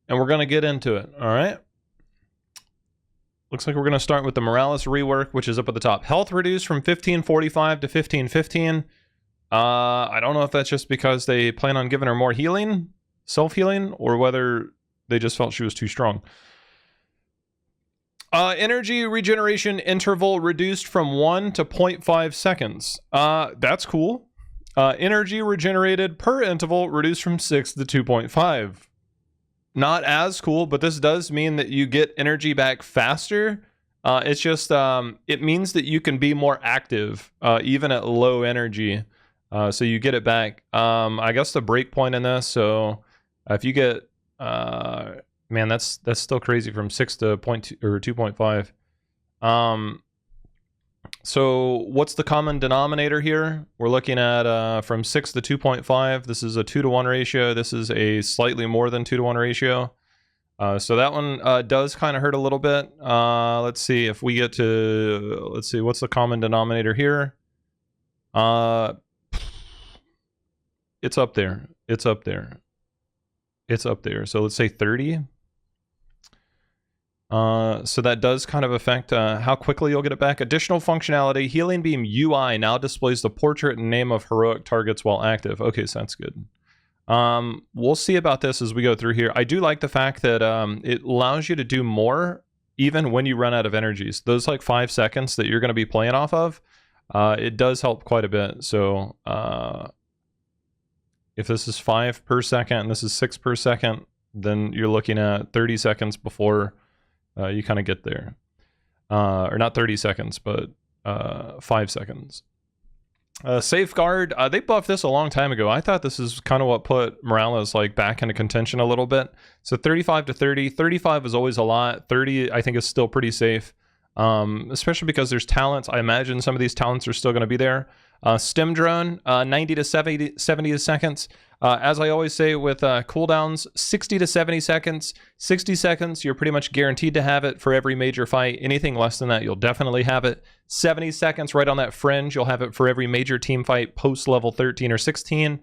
and we're going to get into it. All right. Looks like we're going to start with the Morales rework, which is up at the top. Health reduced from 1545 to 1515. I don't know if that's just because they plan on giving her more healing, self-healing, or whether they just felt she was too strong. Energy regeneration interval reduced from 1 to 0.5 seconds. That's cool. Energy regenerated per interval reduced from 6 to 2.5. Not as cool, but this does mean that you get energy back faster. It's just, it means that you can be more active, even at low energy. So you get it back. I guess the break point in this, so if you get, man, that's still crazy from 6 to 0.2 or 2.5. So what's the common denominator here? We're looking at from 6 to 2.5. This is a 2-to-1 ratio. This is a slightly more than 2-to-1 ratio. So that one does kind of hurt a little bit. Let's see if we get to, let's see, what's the common denominator here? It's up there. It's up there. It's up there. So let's say 30. So that does kind of affect how quickly you'll get it back. Additional functionality, Healing Beam UI now displays the portrait and name of heroic targets while active. Okay, so that's good. We'll see about this as we go through here. I do like the fact that it allows you to do more even when you run out of energies. Those like 5 seconds that you're going to be playing off of, it does help quite a bit. So if this is 5 per second and this is 6 per second, then you're looking at 30 seconds before you kind of get there. Or not 30 seconds, but 5 seconds. Safeguard, they buffed this a long time ago. I thought this is kind of what put Morales like back into contention a little bit. So 35 to 30. 35 is always a lot. 30 I think is still pretty safe. Especially because there's talents. I imagine some of these talents are still going to be there. Stem drone, 90 to 70 seconds. As I always say with cooldowns, 60 to 70 seconds. 60 seconds, you're pretty much guaranteed to have it for every major fight. Anything less than that, you'll definitely have it. 70 seconds, right on that fringe, you'll have it for every major team fight post level 13 or 16.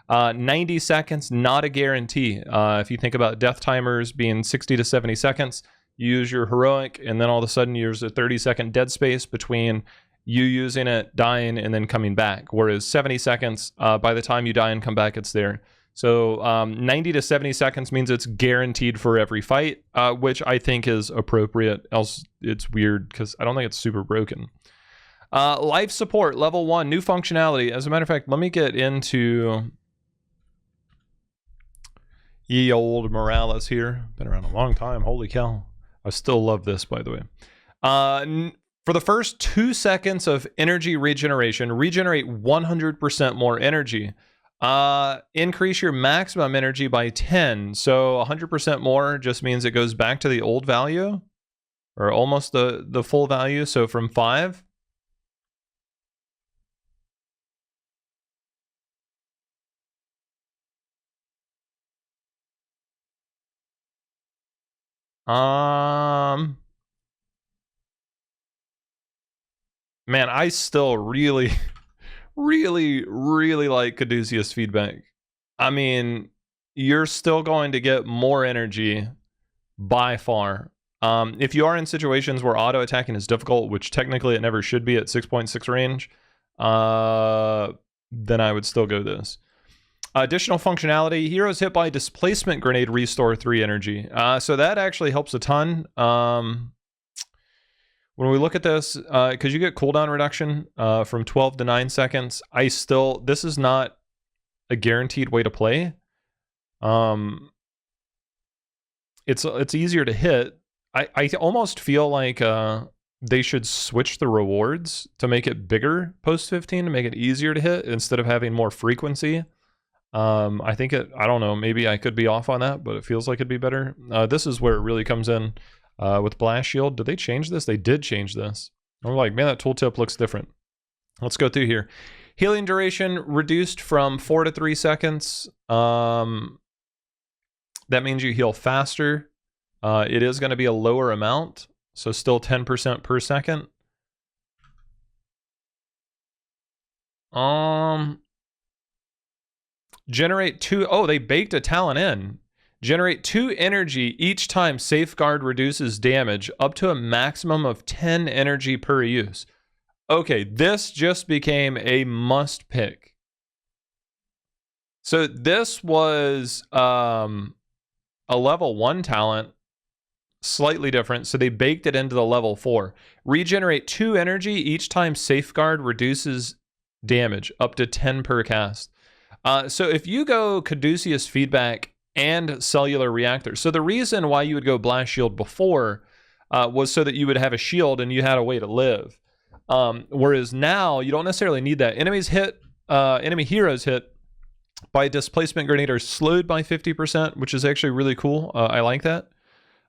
90 seconds, not a guarantee. If you think about death timers being 60 to 70 seconds, you use your heroic, and then all of a sudden there's a 30-second dead space between you using it, dying, and then coming back. Whereas 70 seconds, by the time you die and come back, it's there. So 90 to 70 seconds means it's guaranteed for every fight, which I think is appropriate. Else it's weird because I don't think it's super broken. Life support, level 1, new functionality. As a matter of fact, let me get into ye old Morales here. Been around a long time. Holy cow. I still love this, by the way. For the first 2 seconds of energy regeneration, regenerate 100% more energy. Increase your maximum energy by 10. So 100% more just means it goes back to the old value, or almost the full value. So from 5. Man, I still really, really like Caduceus feedback. I mean, you're still going to get more energy by far. If you are in situations where auto attacking is difficult, which technically it never should be at 6.6 range, then I would still go this. Additional functionality, heroes hit by displacement grenade restore 3 energy. So that actually helps a ton. When we look at this, because you get cooldown reduction from 12 to 9 seconds, this is not a guaranteed way to play. It's easier to hit. I almost feel like they should switch the rewards to make it bigger post 15 to make it easier to hit instead of having more frequency. I think I don't know, maybe I could be off on that, but it feels like it'd be better. This is where it really comes in. With Blast Shield, did they change this? They did change this. And we're like, man, that tooltip looks different. Let's go through here. Healing duration reduced from 4 to 3 seconds. That means you heal faster. It is going to be a lower amount, so still 10% per second. Generate 2. Oh, they baked a talent in. Generate 2 energy each time Safeguard reduces damage up to a maximum of 10 energy per use. Okay, this just became a must pick. So this was a level 1 talent, slightly different. So they baked it into the level 4. Regenerate 2 energy each time Safeguard reduces damage up to 10 per cast. So if you go Caduceus Feedback and Cellular Reactor, so the reason why you would go Blast Shield before was so that you would have a shield and you had a way to live. Whereas now you don't necessarily need that. Enemy heroes hit by Displacement Grenade are slowed by 50%, which is actually really cool. I like that.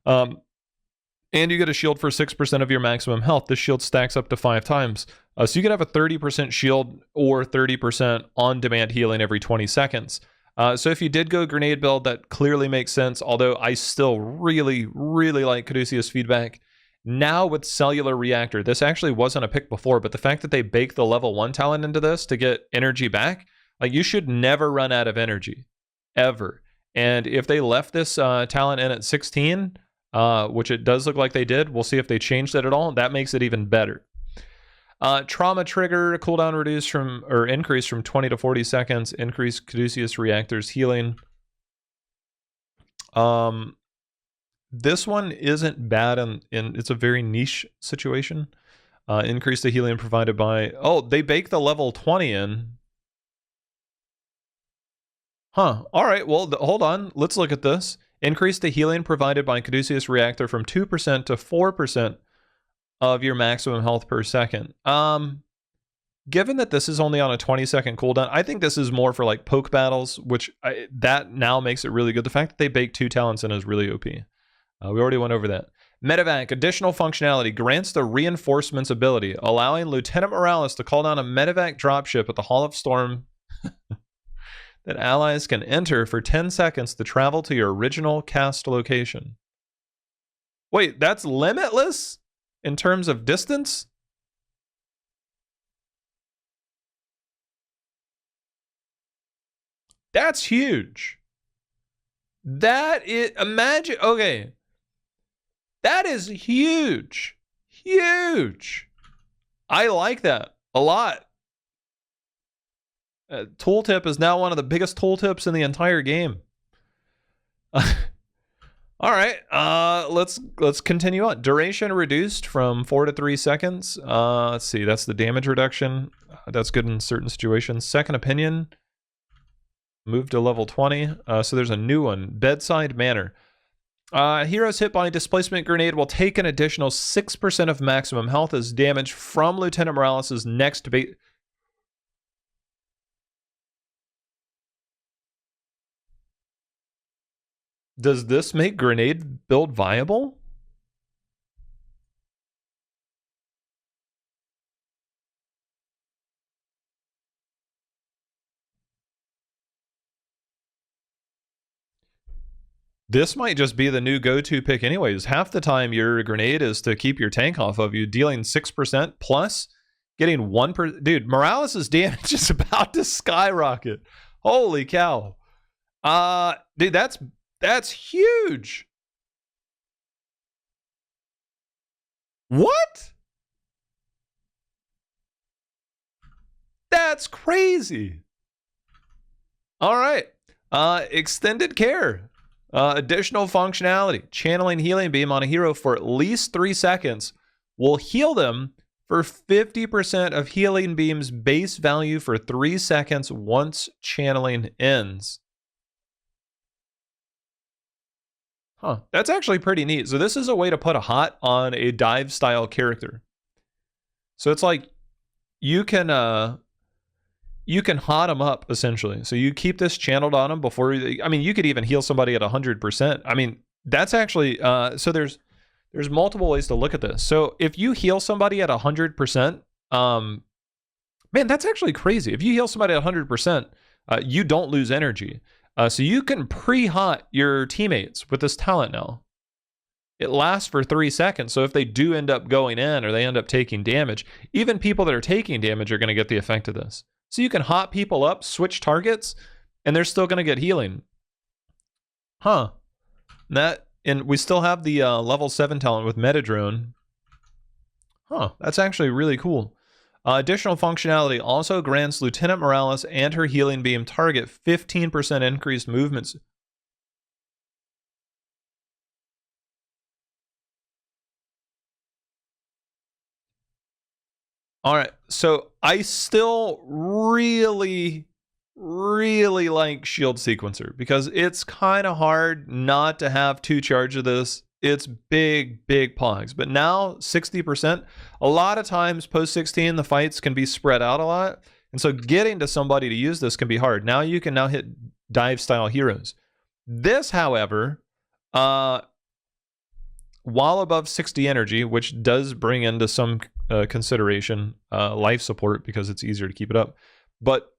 And you get a shield for 6% of your maximum health. This shield stacks up to 5 times. So you can have a 30% shield or 30% on-demand healing every 20 seconds. So if you did go grenade build, that clearly makes sense, although I still really, really like Caduceus Feedback. Now with Cellular Reactor, this actually wasn't a pick before, but the fact that they baked the level 1 talent into this to get energy back, like you should never run out of energy, ever. And if they left this talent in at 16, which it does look like they did, we'll see if they changed that at all. That makes it even better. Trauma trigger, cooldown reduced from, or increased from 20 to 40 seconds. Increase Caduceus Reactor's healing. This one isn't bad in it's a very niche situation. Increase the healing provided by, oh, they bake the level 20 in. Huh. All right. Well, hold on. Let's look at this. Increase the healing provided by Caduceus Reactor from 2% to 4% of your maximum health per second. Given that this is only on a 20-second cooldown, I think this is more for like poke battles, which that now makes it really good. The fact that they bake 2 talents in is really OP. We already went over that. Medevac, additional functionality, grants the reinforcements ability, allowing Lieutenant Morales to call down a medevac dropship at the Hall of Storm that allies can enter for 10 seconds to travel to your original cast location. Wait, that's limitless in terms of distance? That's huge. That is, imagine, okay. That is huge. Huge. I like that a lot. Tooltip is now one of the biggest tooltips in the entire game. All right, let's continue on. Duration reduced from 4 to 3 seconds. Let's see, that's the damage reduction. That's good in certain situations. Second opinion, moved to level 20. So there's a new one, Bedside Manor. Heroes hit by Displacement Grenade will take an additional 6% of maximum health as damage from Lieutenant Morales' next bait. Does this make grenade build viable? This might just be the new go-to pick anyways. Half the time your grenade is to keep your tank off of you, dealing 6% plus getting 1%. Dude, Morales' damage is about to skyrocket. Holy cow. Dude, that's huge. What? That's crazy. All right. Extended care. Additional functionality. Channeling Healing Beam on a hero for at least 3 seconds will heal them for 50% of Healing Beam's base value for 3 seconds once channeling ends. Huh, that's actually pretty neat. So this is a way to put a hot on a dive style character. So it's like you can hot them up essentially. So you keep this channeled on them before I mean, you could even heal somebody at 100%. I mean, that's actually so there's multiple ways to look at this. So if you heal somebody at 100%, man, that's actually crazy. If you heal somebody at 100%, you don't lose energy. So you can pre-hot your teammates with this talent now. It lasts for 3 seconds, so if they do end up going in or they end up taking damage, even people that are taking damage are going to get the effect of this. So you can hot people up, switch targets, and they're still going to get healing. Huh. And we still have the level 7 talent with Metadrone. Huh, that's actually really cool. Additional functionality also grants Lieutenant Morales and her healing beam target 15% increased movements. All right, so I still really like Shield Sequencer because it's kind of hard not to have 2 charge of this. It's big pogs, but now 60%. A lot of times post 16, the fights can be spread out a lot, and so getting to somebody to use this can be hard. Now you can now hit dive style heroes. This, however, while above 60 energy, which does bring into some consideration life support because it's easier to keep it up, but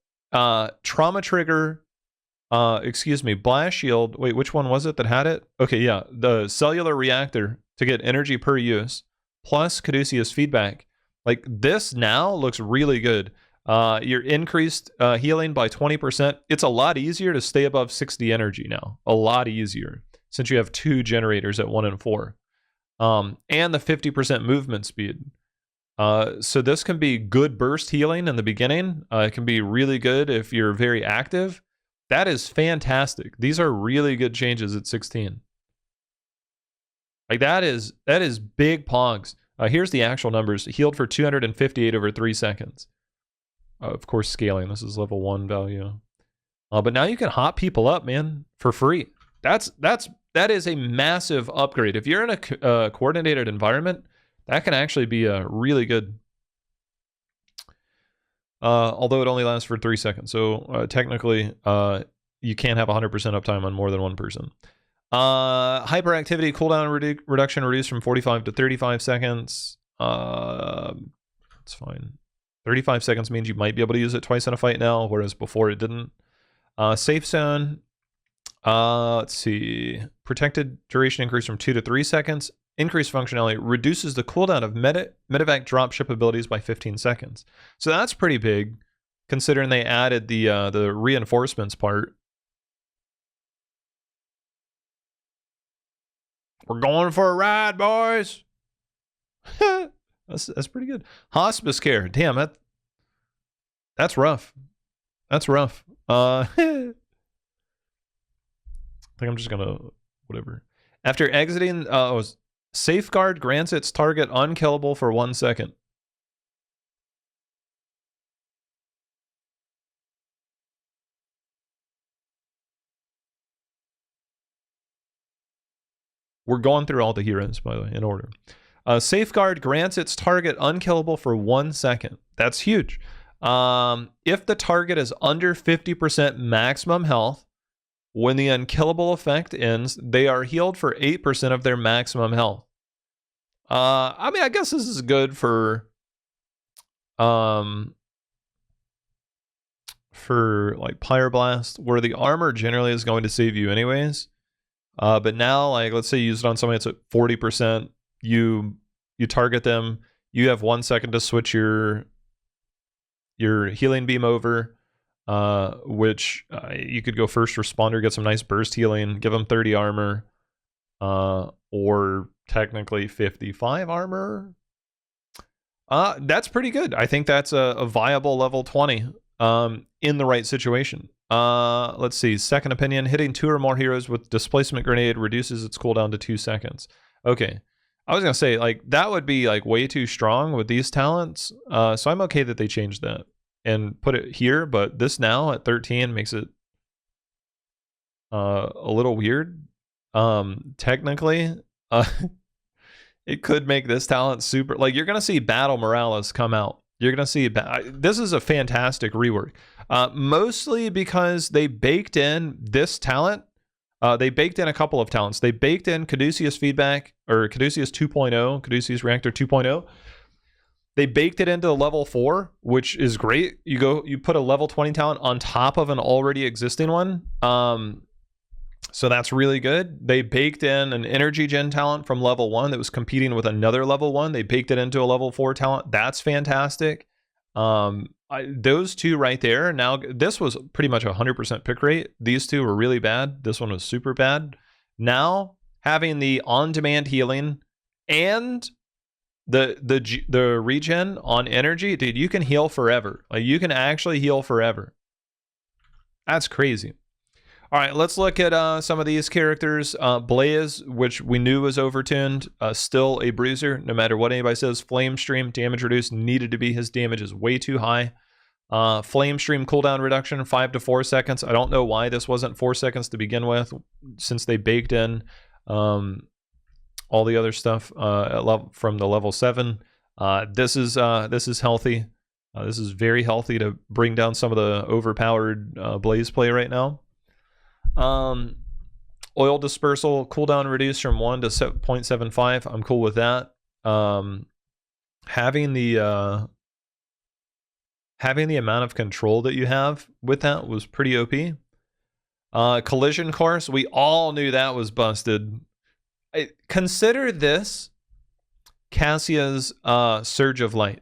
trauma trigger, blast shield. Wait, which one was it that had it? Okay, yeah, the cellular reactor to get energy per use plus Caduceus feedback. Like this now looks really good. Your increased healing by 20%. It's a lot easier to stay above 60 energy now. A lot easier since you have 2 generators at 1 and 4. And the 50% movement speed. So this can be good burst healing in the beginning. It can be really good if you're very active. That is fantastic. These are really good changes at 16. Like that is big pogs. Here's the actual numbers. Healed for 258 over 3 seconds. Of course, scaling. This is level 1 value. But now you can hop people up, man, for free. That is a massive upgrade. If you're in a coordinated environment, that can actually be really good. Although it only lasts for 3 seconds. So technically, you can't have 100% uptime on more than one person. Hyperactivity cooldown reduction reduced from 45 to 35 seconds. It's fine. 35 seconds means you might be able to use it twice in a fight now, whereas before it didn't. Safe zone. Let's see. Protected duration increased from 2 to 3 seconds. Increased functionality reduces the cooldown of medevac dropship abilities by 15 seconds. So that's pretty big, considering they added the reinforcements part. We're going for a ride, boys. That's pretty good. Hospice care. Damn, that's rough. That's rough. I think I'm just gonna whatever. After exiting, Safeguard grants its target unkillable for 1 second. We're going through all the heroes, by the way, in order. Safeguard grants its target unkillable for 1 second. That's huge. If the target is under 50% maximum health, when the unkillable effect ends, they are healed for 8% of their maximum health. I mean, I guess this is good for like Pyroblast, where the armor generally is going to save you anyways. But now, like, let's say you use it on somebody that's at 40%, you target them, you have 1 second to switch your healing beam over, which you could go first responder, get some nice burst healing, give them 30 armor, or technically 55 armor. That's pretty good. I think that's a viable level 20 in the right situation. Let's see. Second opinion, hitting 2 or more heroes with displacement grenade reduces its cooldown to 2 seconds. Okay. I was going to say, like, that would be like way too strong with these talents. So I'm okay that they changed that and put it here, but this now at 13 makes it a little weird. Technically, it could make this talent super, like, you're going to see Battle Morales come out. You're going to see, this is a fantastic rework. Mostly because they baked in this talent. They baked in a couple of talents. They baked in Caduceus feedback, or Caduceus 2.0, Caduceus Reactor 2.0. They baked it into level 4, which is great. You put a level 20 talent on top of an already existing one. So that's really good. They baked in an energy gen talent from level 1 that was competing with another level 1. They baked it into a level 4 talent. That's fantastic. Those two right there. Now, this was pretty much 100% pick rate. These two were really bad. This one was super bad. Now, having the on-demand healing and the regen on energy, dude, you can heal forever. Like, you can actually heal forever. That's crazy. All right, let's look at some of these characters. Blaze, which we knew was overtuned, still a bruiser, no matter what anybody says. Flame Stream, damage reduced, needed to be. His damage is way too high. Flame Stream cooldown reduction, 5 to 4 seconds. I don't know why this wasn't 4 seconds to begin with, since they baked in all the other stuff from the level 7. This is healthy. This is very healthy to bring down some of the overpowered Blaze play right now. Oil dispersal cooldown reduced from 1 to 0.75. I'm cool with that. Having the amount of control that you have with that was pretty OP. Collision course, we all knew that was busted. Consider this Cassia's Surge of Light,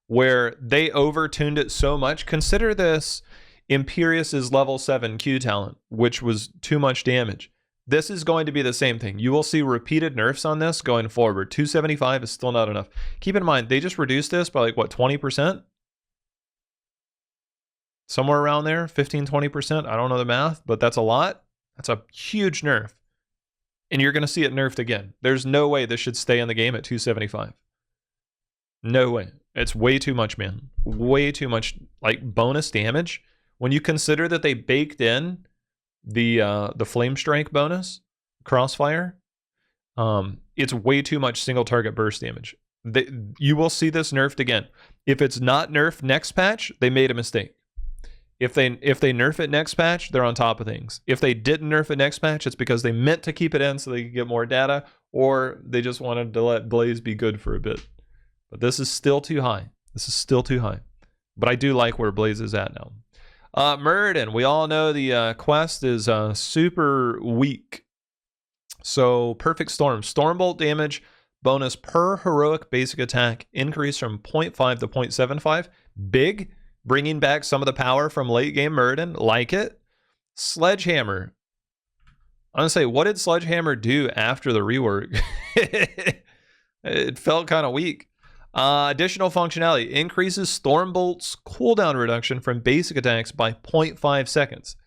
where they overtuned it so much. Consider this Imperious's level 7 Q talent, which was too much damage. This is going to be the same thing. You will see repeated nerfs on this going forward. 275 is still not enough. Keep in mind, they just reduced this by like, what, 20%? Somewhere around there, 15-20%. I don't know the math, but that's a lot. That's a huge nerf. And you're going to see it nerfed again. There's no way this should stay in the game at 275. No way. It's way too much, man. Way too much, like, bonus damage. When you consider that they baked in the Flame Strike bonus, Crossfire, it's way too much single target burst damage. You will see this nerfed again. If it's not nerfed next patch, they made a mistake. If they nerf it next patch, they're on top of things. If they didn't nerf it next patch, it's because they meant to keep it in so they could get more data, or they just wanted to let Blaze be good for a bit. But this is still too high. This is still too high. But I do like where Blaze is at now. Muradin, we all know the quest is super weak. So Perfect Storm. Stormbolt damage bonus per heroic basic attack increase from 0.5 to 0.75. Big. Bringing back some of the power from late game Muradin. Like it. Sledgehammer. I'm going to say, what did Sledgehammer do after the rework? It felt kind of weak. Additional functionality. Increases Stormbolt's cooldown reduction from basic attacks by 0.5 seconds.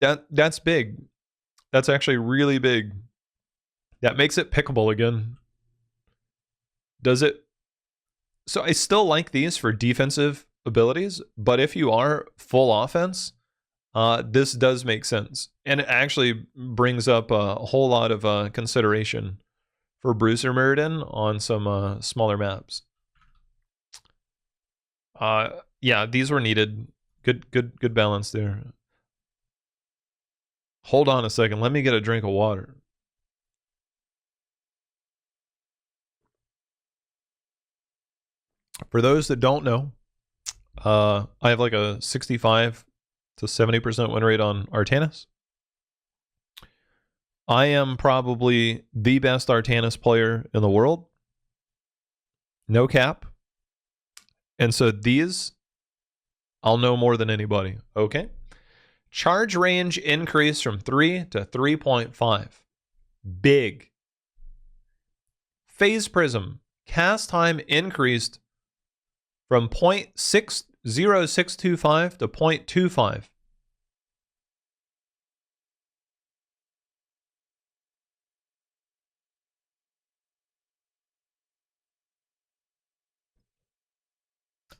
That's big. That's actually really big. That makes it pickable again. Does it? So I still like these for defensive abilities, but if you are full offense, this does make sense. And it actually brings up a whole lot of consideration for Bruiser Muradin on some smaller maps. Yeah, these were needed. Good balance there. Hold on a second. Let me get a drink of water. For those that don't know, I have like a 65 to 70% win rate on Artanis. I am probably the best Artanis player in the world. No cap. And so these, I'll know more than anybody. Okay. Charge range increase from 3 to 3.5. Big. Phase Prism. Cast time increased from 0.60625 to 0.25.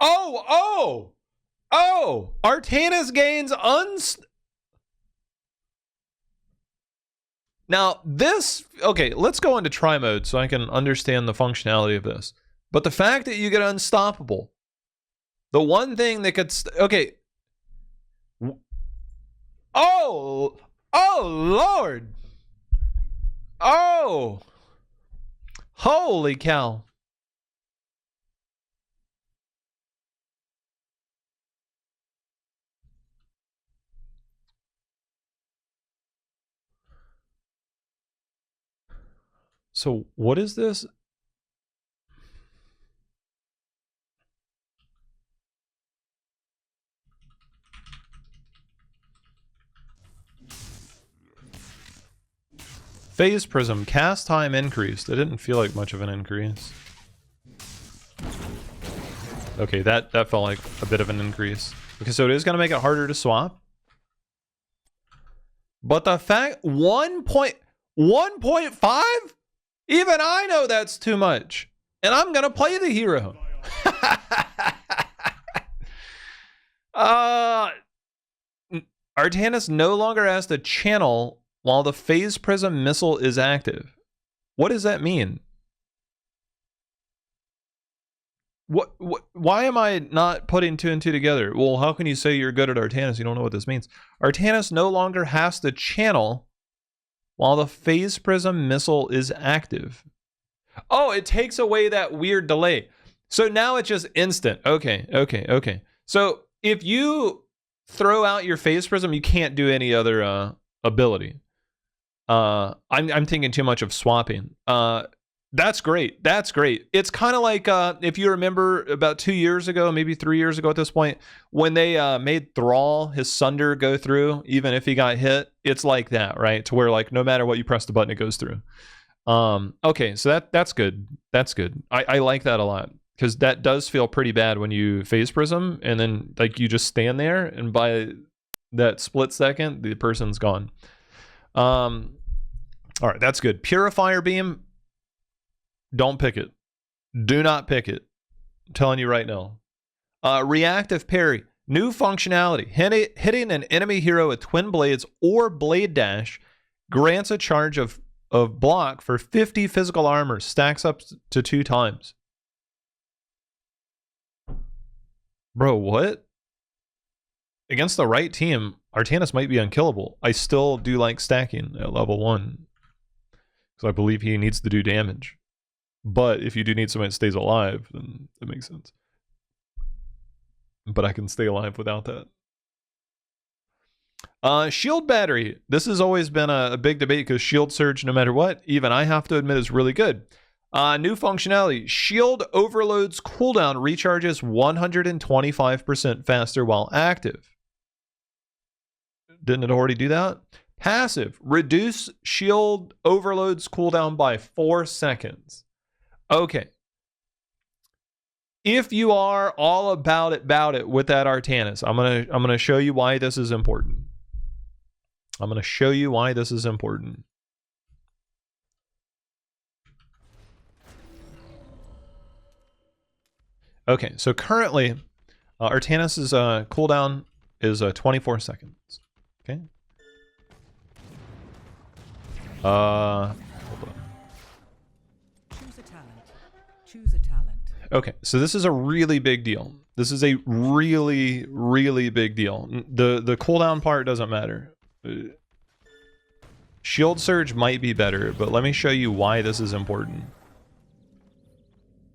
Oh! Artanis gains Now, this... Okay, let's go into try mode so I can understand the functionality of this. But the fact that you get unstoppable... The one thing that could... Okay. Oh, Lord. Oh. Holy cow. So what is this? Phase Prism, cast time increased. It didn't feel like much of an increase. Okay, that felt like a bit of an increase. Okay, so it is going to make it harder to swap. But the fact 1.5? Even I know that's too much. And I'm going to play the hero. Artanis no longer has to channel while the Phase Prism missile is active. What does that mean? Why am I not putting 2 and 2 together? Well, how can you say you're good at Artanis? You don't know what this means. Artanis no longer has to channel while the Phase Prism missile is active. Oh, it takes away that weird delay. So now it's just instant. Okay. So if you throw out your Phase Prism, you can't do any other ability. I'm thinking too much of swapping. That's great. It's kind of like if you remember about 2 years ago, maybe 3 years ago at this point, when they made Thrall, his Sunder, go through, even if he got hit. It's like that, right? To where like no matter what you press the button, it goes through. Okay, so that's good. That's good. I like that a lot, because that does feel pretty bad when you Phase Prism and then like you just stand there and by that split second the person's gone. All right, that's good. Purifier Beam, don't pick it. Do not pick it. I'm telling you right now. Reactive Parry, new functionality. Hitting an enemy hero with Twin Blades or Blade Dash grants a charge of block for 50 physical armor, stacks up to 2 times. Bro, what? Against the right team, Artanis might be unkillable. I still do like stacking at level 1, because I believe he needs to do damage. But if you do need somebody that stays alive, then that makes sense. But I can stay alive without that. Shield Battery. This has always been a big debate, because Shield Surge, no matter what, even I have to admit, is really good. New functionality. Shield Overload's cooldown recharges 125% faster while active. Didn't it already do that? Passive. Reduce Shield Overload's cooldown by 4 seconds. Okay. If you are all about it with that Artanis, I'm gonna show you why this is important. I'm gonna show you why this is important. Okay, so currently, Artanis's cooldown is 24 seconds. Okay. Hold on. Choose a talent. Okay, so this is a really big deal. This is a really, really big deal. The cooldown part doesn't matter. Shield Surge might be better, but let me show you why this is important.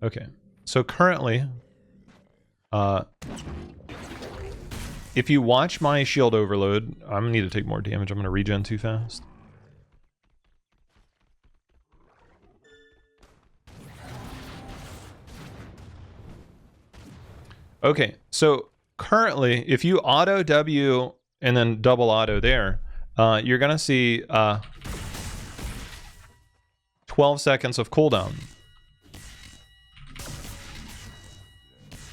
Okay, so currently, if you watch my Shield Overload, I'm gonna need to take more damage. I'm gonna regen too fast. Okay, so currently, if you auto W and then double auto there, you're gonna see 12 seconds of cooldown.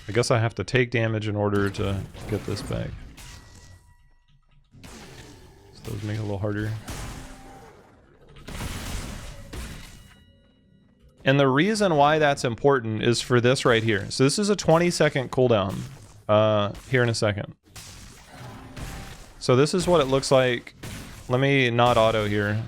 I guess I have to take damage in order to get this back. So those make it a little harder. And the reason why that's important is for this right here. So this is a 20-second cooldown here in a second. So this is what it looks like. Let me not auto here.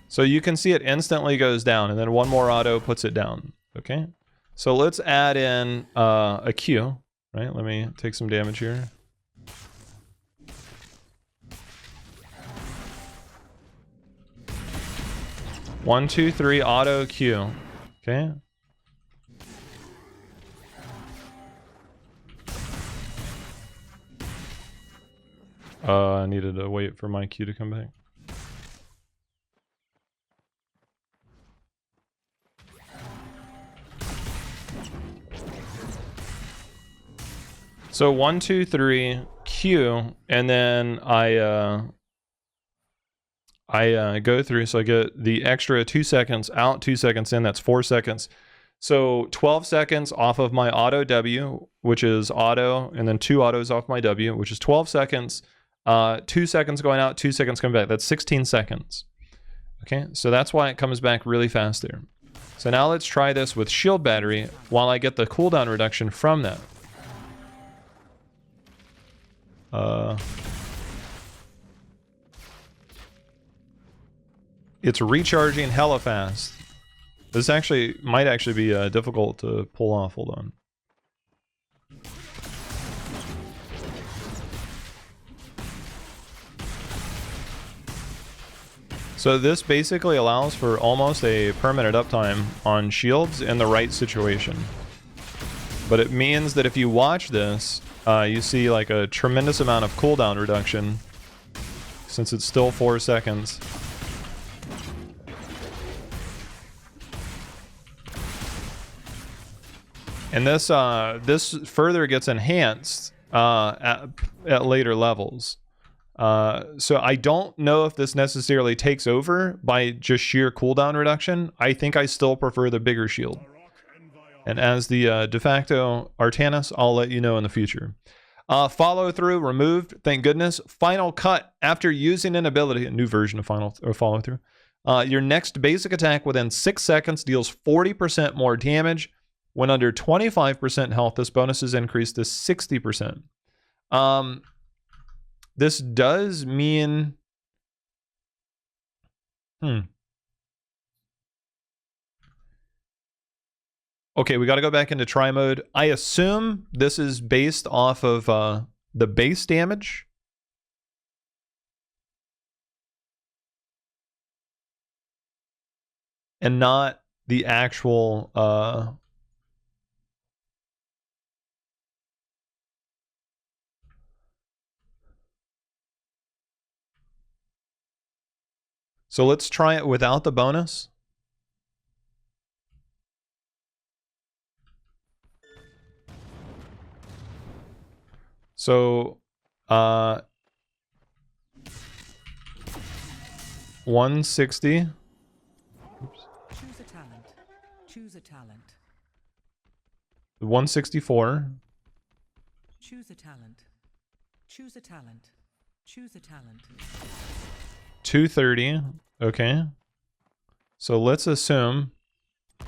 So you can see it instantly goes down, and then one more auto puts it down. Okay. So let's add in a Q, right? Let me take some damage here. One, two, three, auto Q. Okay. I needed to wait for my Q to come back. So 1, 2, 3, Q, and then I go through, so I get the extra 2 seconds out, 2 seconds in, that's 4 seconds. So 12 seconds off of my auto W, which is auto, and then 2 autos off my W, which is 12 seconds. 2 seconds going out, 2 seconds coming back. That's 16 seconds. Okay, so that's why it comes back really fast there. So now let's try this with shield battery while I get the cooldown reduction from that. It's recharging hella fast. This actually might actually be difficult to pull off. Hold on. So this basically allows for almost a permanent uptime on shields in the right situation. But it means that if you watch this, you see like a tremendous amount of cooldown reduction since it's still 4 seconds. And this this further gets enhanced at later levels. So I don't know if this necessarily takes over by just sheer cooldown reduction. I think I still prefer the bigger shield. And as the de facto Artanis, I'll let you know in the future. Follow through removed, thank goodness. Final cut after using an ability, a new version of follow through. Your next basic attack within 6 seconds deals 40% more damage. When under 25% health, this bonus is increased to 60%. This does mean... Okay, we got to go back into try mode. I assume this is based off of the base damage. And not the actual... So let's try it without the bonus. So, 160. Oops. Choose a talent. Choose a talent. 164. Choose a talent. Choose a talent. Choose a talent. 230. Okay. So let's assume.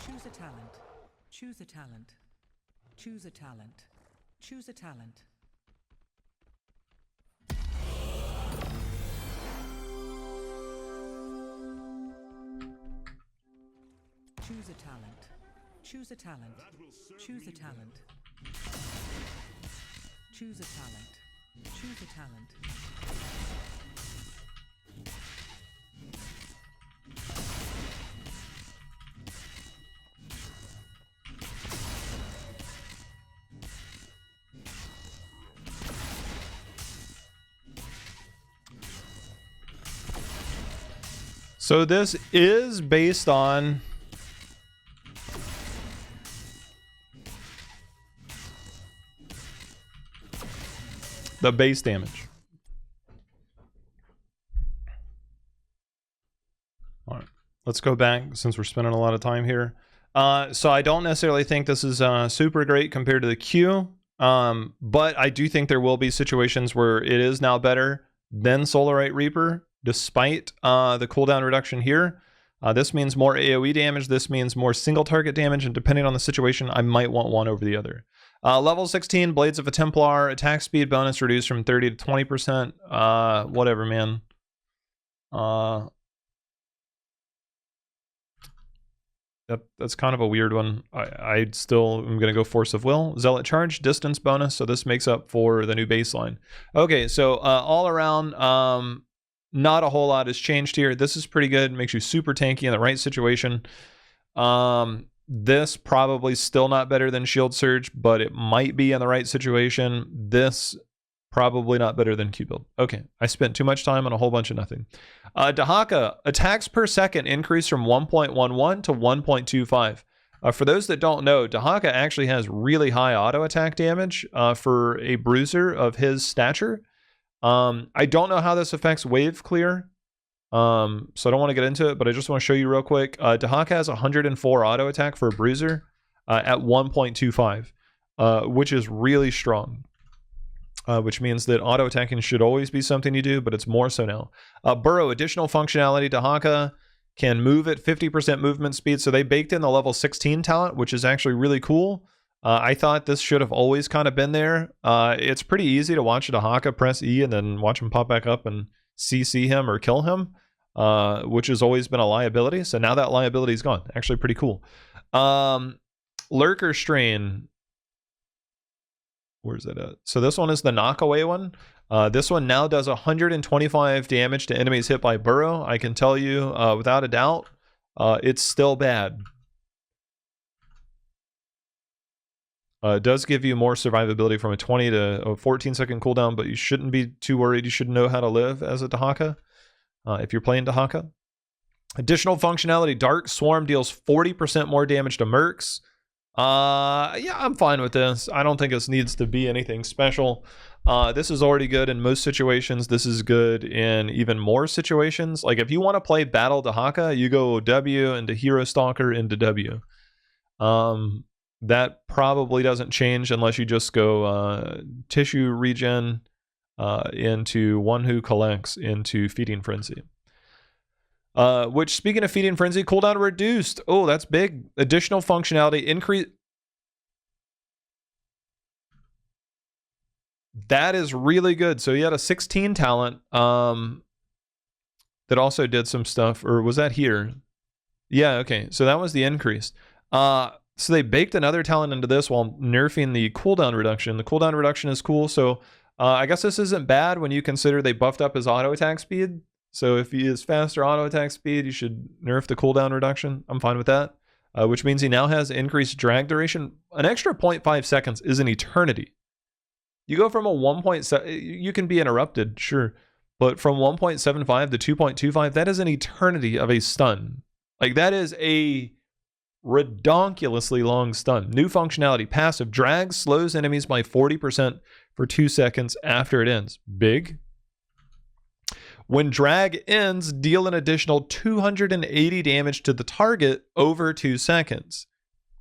Choose a talent. Choose a talent. Choose a talent. Choose a talent. Choose a talent. Choose a talent. Choose a talent. Choose a talent. Choose a talent. So this is based on the base damage. All right, let's go back since we're spending a lot of time here. So I don't necessarily think this is super great compared to the Q, but I do think there will be situations where it is now better than Solarite Reaper, despite the cooldown reduction here. This means more AoE damage, this means more single target damage, and depending on the situation, I might want one over the other. Level 16, Blades of a Templar, attack speed bonus reduced from 30 to 20%. Whatever, man. That's kind of a weird one. I still am going to go Force of Will. Zealot Charge, distance bonus, so this makes up for the new baseline. Okay, so all around, not a whole lot has changed here. This is pretty good. Makes you super tanky in the right situation. This probably still not better than Shield Surge, but it might be in the right situation. This probably not better than Q-Build. Okay, I spent too much time on a whole bunch of nothing. Dehaka, attacks per second increase from 1.11 to 1.25. For those that don't know, Dehaka actually has really high auto attack damage for a bruiser of his stature. I don't know how this affects wave clear, so I don't want to get into it, but I just want to show you real quick. Dehaka has 104 auto attack for a bruiser at 1.25, which is really strong. Which means that auto attacking should always be something you do, but it's more so now. Burrow, additional functionality. Dehaka can move at 50% movement speed, so they baked in the level 16 talent, which is actually really cool. I thought this should have always kind of been there. It's pretty easy to watch Dehaka press E and then watch him pop back up and CC him or kill him, which has always been a liability. So now that liability is gone. Actually pretty cool. Lurker Strain. Where's that at? So this one is the knockaway one. This one now does 125 damage to enemies hit by Burrow. I can tell you without a doubt, it's still bad. It does give you more survivability from a 20 to a 14 second cooldown, but you shouldn't be too worried. You should know how to live as a Dehaka if you're playing Dehaka. Additional functionality, Dark Swarm deals 40% more damage to mercs. Yeah, I'm fine with this. I don't think this needs to be anything special. This is already good in most situations. This is good in even more situations. Like if you want to play Battle Dehaka, you go W into Hero Stalker into W. That probably doesn't change unless you just go Tissue Regen into One Who Collects into Feeding Frenzy. Which, speaking of Feeding Frenzy, cooldown reduced. Oh, that's big. Additional functionality, increase. That is really good. So you had a 16 talent that also did some stuff. Or was that here? Yeah, okay. So that was the increase. So they baked another talent into this while nerfing the cooldown reduction. The cooldown reduction is cool. So I guess this isn't bad when you consider they buffed up his auto attack speed. So if he is faster auto attack speed, you should nerf the cooldown reduction. I'm fine with that. Which means he now has increased drag duration. An extra 0.5 seconds is an eternity. You go from a 1.7, you can be interrupted, sure. But from 1.75 to 2.25, that is an eternity of a stun. Like that is a redonkulously long stun. New functionality, passive. Drag slows enemies by 40% for 2 seconds after it ends. Big. When drag ends, deal an additional 280 damage to the target over 2 seconds.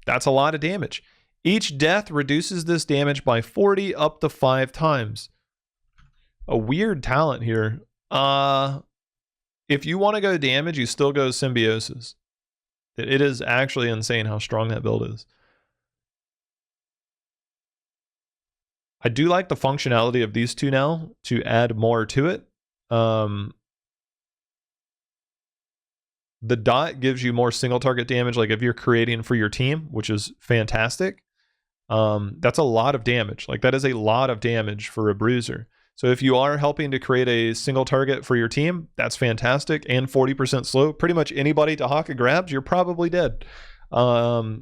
That's a lot of damage. Each death reduces this damage by 40 up to 5 times. A weird talent here. If you want to go damage, you still go Symbiosis. It is actually insane how strong that build is. I do like the functionality of these two now to add more to it. The dot gives you more single target damage, like if you're creating for your team, which is fantastic. That's a lot of damage. Like that is a lot of damage for a bruiser. So if you are helping to create a single target for your team, that's fantastic. And 40% slow. Pretty much anybody Dehaka grabs, you're probably dead. But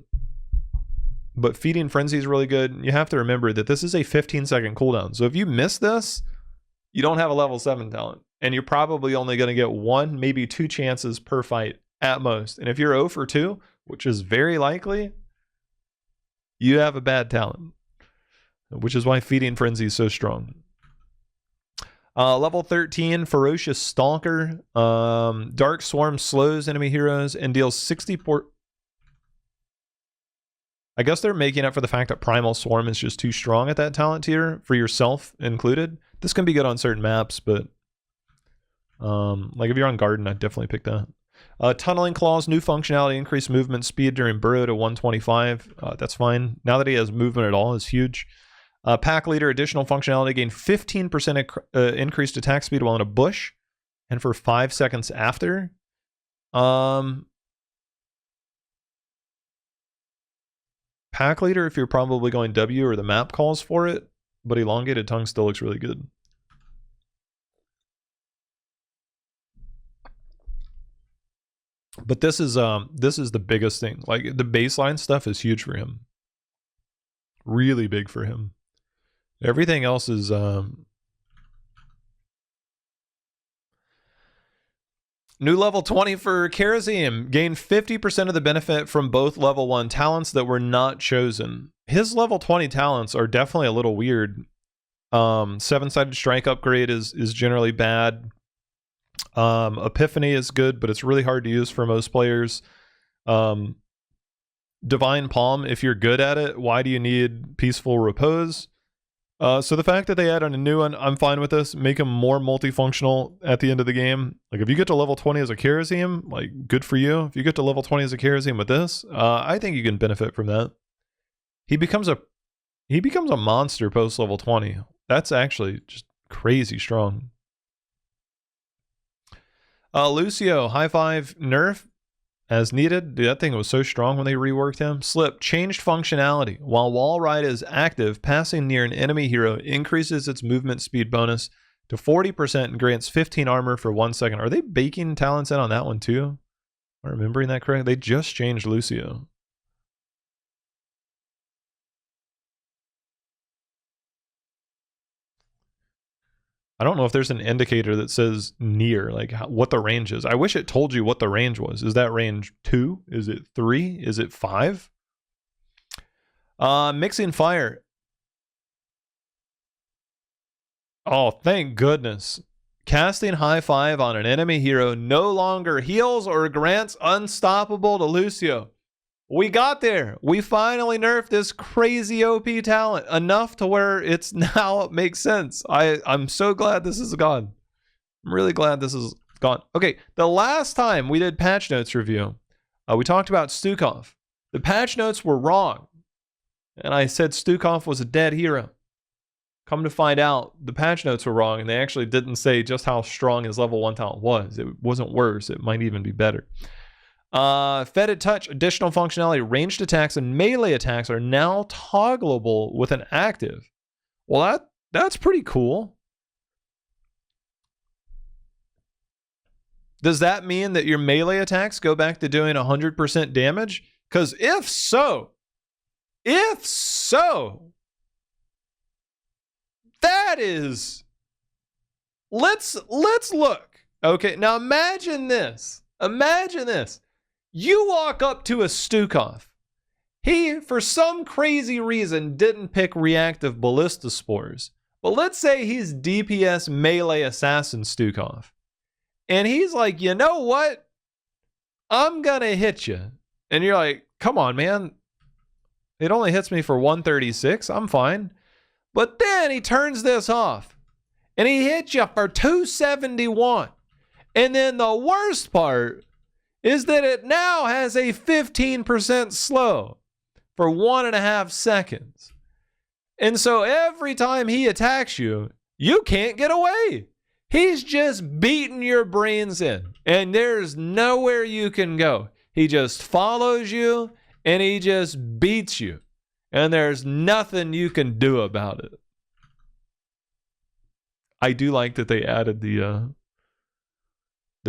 Feeding Frenzy is really good. You have to remember that this is a 15-second cooldown. So if you miss this, you don't have a level 7 talent. And you're probably only going to get 1, maybe 2 chances per fight at most. And if you're 0 for 2, which is very likely, you have a bad talent. Which is why Feeding Frenzy is so strong. Level 13, Ferocious Stalker. Dark Swarm slows enemy heroes and deals 64... I guess they're making up for the fact that Primal Swarm is just too strong at that talent tier, for yourself included. This can be good on certain maps, but... like if you're on Garden, I'd definitely pick that. Tunneling Claws, new functionality, increased movement speed during Burrow to 125. That's fine. Now that he has movement at all is huge. Pack Leader, additional functionality, gain 15% increased attack speed while in a bush, and for 5 seconds after. Pack Leader, if you're probably going W or the map calls for it, but Elongated Tongue still looks really good. But this is the biggest thing. Like the baseline stuff is huge for him. Really big for him. Everything else is New level 20 for Kharazim. Gain 50% of the benefit from both level 1 talents that were not chosen. His level 20 talents are definitely a little weird. 7-sided strike upgrade is generally bad. Epiphany is good, but it's really hard to use for most players. Divine Palm, if you're good at it, why do you need Peaceful Repose? So the fact that they add on a new one, I'm fine with this. Make him more multifunctional at the end of the game. Like, if you get to level 20 as a Kharazim, like, good for you. If you get to level 20 as a Kharazim with this, I think you can benefit from that. He becomes a monster post level 20. That's actually just crazy strong. Lucio, high five, nerf as needed. Dude, that thing was so strong when they reworked him. Slip, changed functionality. While wall ride is active, passing near an enemy hero increases its movement speed bonus to 40% and grants 15 armor for 1 second. Are they baking talents in on that one too? Am I remembering that correct? They just changed Lucio. I don't know if there's an indicator that says near, like what the range is. I wish it told you what the range was. Is that range 2? Is it 3? Is it 5? Mixing fire. Oh, thank goodness. Casting high five on an enemy hero no longer heals or grants unstoppable to Lucio. We got there. We finally nerfed this crazy OP talent enough to where it's now makes sense. I'm so glad this is gone. I'm really glad this is gone. Okay, the last time we did patch notes review, we talked about Stukov. The patch notes were wrong. And I said Stukov was a dead hero. Come to find out, the patch notes were wrong, and they actually didn't say just how strong his level 1 talent was. It wasn't worse. It might even be better. Fetid touch, additional functionality, ranged attacks and melee attacks are now toggleable with an active. Well, that's pretty cool. Does that mean that your melee attacks go back to doing 100% damage? Because if so, that is, let's look. Okay, now imagine this. You walk up to a Stukov. He, for some crazy reason, didn't pick reactive ballista spores. But let's say he's DPS melee assassin Stukov. And he's like, you know what? I'm gonna hit you. And you're like, come on, man. It only hits me for 136. I'm fine. But then he turns this off. And he hits you for 271. And then the worst part is that it now has a 15% slow for 1.5 seconds. And so every time he attacks you, you can't get away. He's just beating your brains in, and there's nowhere you can go. He just follows you, and he just beats you, and there's nothing you can do about it. I do like that they added the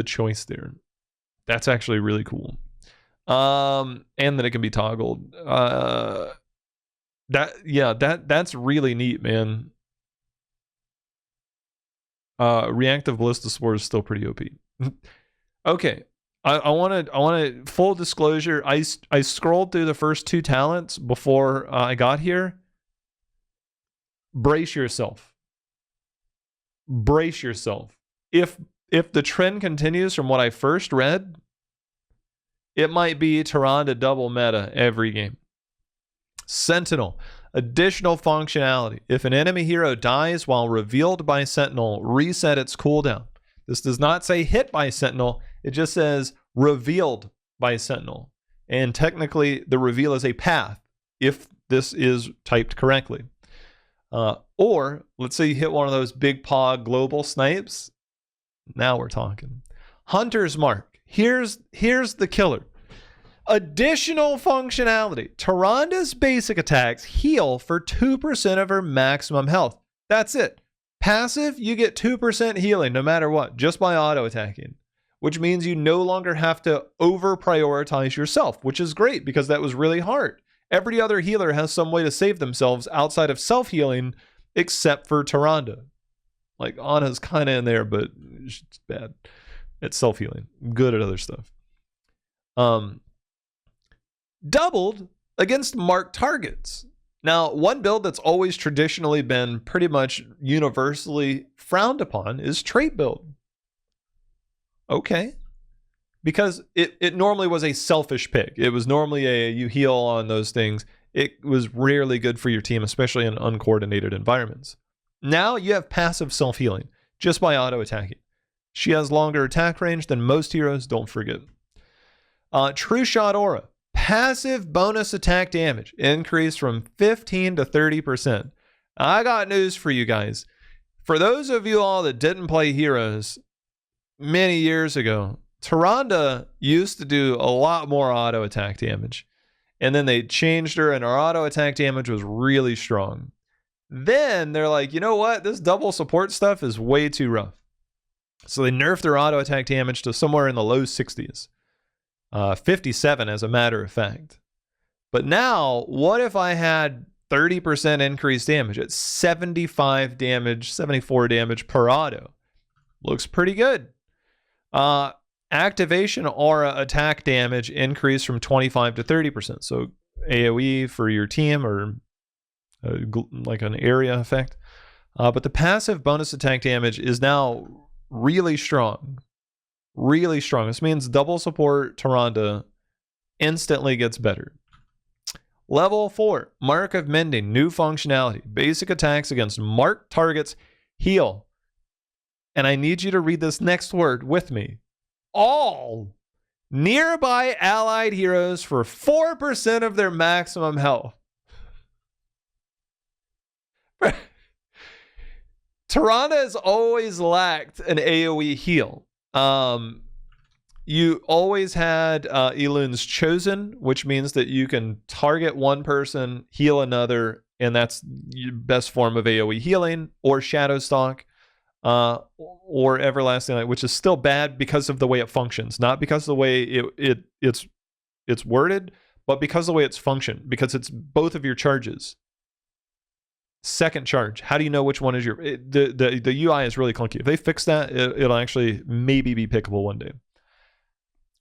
choice there. That's actually really cool. And that it can be toggled. That's really neat, man. Reactive ballista spore is still pretty OP. Okay. I want to full disclosure. I scrolled through the first 2 talents before I got here. Brace yourself. If the trend continues from what I first read, it might be Tyrande double meta every game. Sentinel. Additional functionality. If an enemy hero dies while revealed by Sentinel, reset its cooldown. This does not say hit by Sentinel. It just says revealed by Sentinel. And technically, the reveal is a path if this is typed correctly. Or, let's say you hit one of those big paw global snipes. Now we're talking. Hunter's Mark. Here's the killer. Additional functionality. Tyrande's basic attacks heal for 2% of her maximum health. That's it. Passive, you get 2% healing no matter what, just by auto-attacking. Which means you no longer have to over-prioritize yourself, which is great because that was really hard. Every other healer has some way to save themselves outside of self-healing, except for Tyrande. Like, Anna's kind of in there, but it's bad. at self-healing, good at other stuff. Doubled against marked targets. Now, one build that's always traditionally been pretty much universally frowned upon is trait build. Okay. Because it normally was a selfish pick. It was normally you heal on those things. It was rarely good for your team, especially in uncoordinated environments. Now you have passive self-healing just by auto-attacking. She has longer attack range than most heroes, don't forget. True Shot Aura. Passive bonus attack damage increased from 15 to 30%. I got news for you guys. For those of you all that didn't play heroes many years ago, Tyrande used to do a lot more auto attack damage. And then they changed her and her auto attack damage was really strong. Then they're like, you know what? This double support stuff is way too rough. So they nerfed her auto attack damage to somewhere in the low 60s. 57 as a matter of fact. But now, what if I had 30% increased damage at 75 damage, 74 damage per auto? Looks pretty good. Activation aura attack damage increased from 25 to 30%. So AoE for your team or like an area effect. But the passive bonus attack damage is now really strong. Really strong. This means double support Tyrande instantly gets better. Level 4, Mark of Mending, new functionality. Basic attacks against marked targets heal. And I need you to read this next word with me. All nearby allied heroes for 4% of their maximum health. Tyrande has always lacked an AoE heal. You always had Elun's Chosen, which means that you can target one person, heal another, and that's your best form of AoE healing, or Shadowstalk, or Everlasting Light, which is still bad because of the way it functions, not because of the way it's worded, but because of the way it's functioned, because it's both of your charges. Second charge. How do you know which one is your... The UI is really clunky. If they fix that, it'll actually maybe be pickable one day.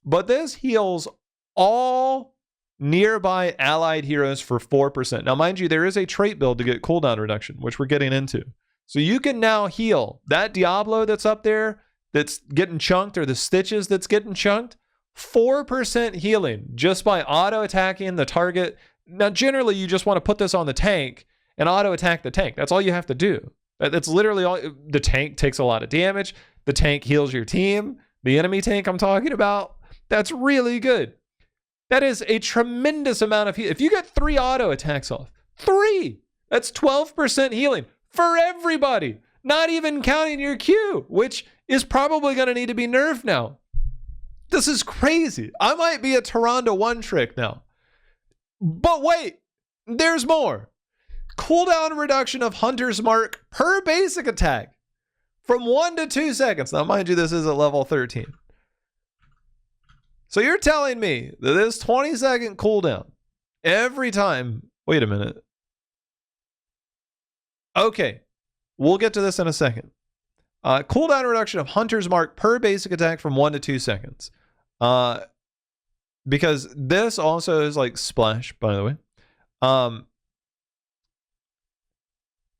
But this heals all nearby allied heroes for 4%. Now, mind you, there is a trait build to get cooldown reduction, which we're getting into. So you can now heal that Diablo that's up there that's getting chunked, or the Stitches that's getting chunked, 4% healing just by auto-attacking the target. Now, generally, you just want to put this on the tank and auto-attack the tank. That's all you have to do. That's literally all. The tank takes a lot of damage. The tank heals your team. The enemy tank I'm talking about, that's really good. That is a tremendous amount of heal. If you get 3 auto-attacks off, 3, that's 12% healing for everybody. Not even counting your Q, which is probably going to need to be nerfed now. This is crazy. I might be a Tyrande one trick now. But wait, there's more. Cooldown reduction of Hunter's Mark per basic attack from 1 to 2 seconds. Now, mind you, this is at level 13. So you're telling me that this 20-second cooldown every time... Wait a minute. Okay, we'll get to this in a second. Cooldown reduction of Hunter's Mark per basic attack from 1 to 2 seconds. Because this also is like Splash, by the way.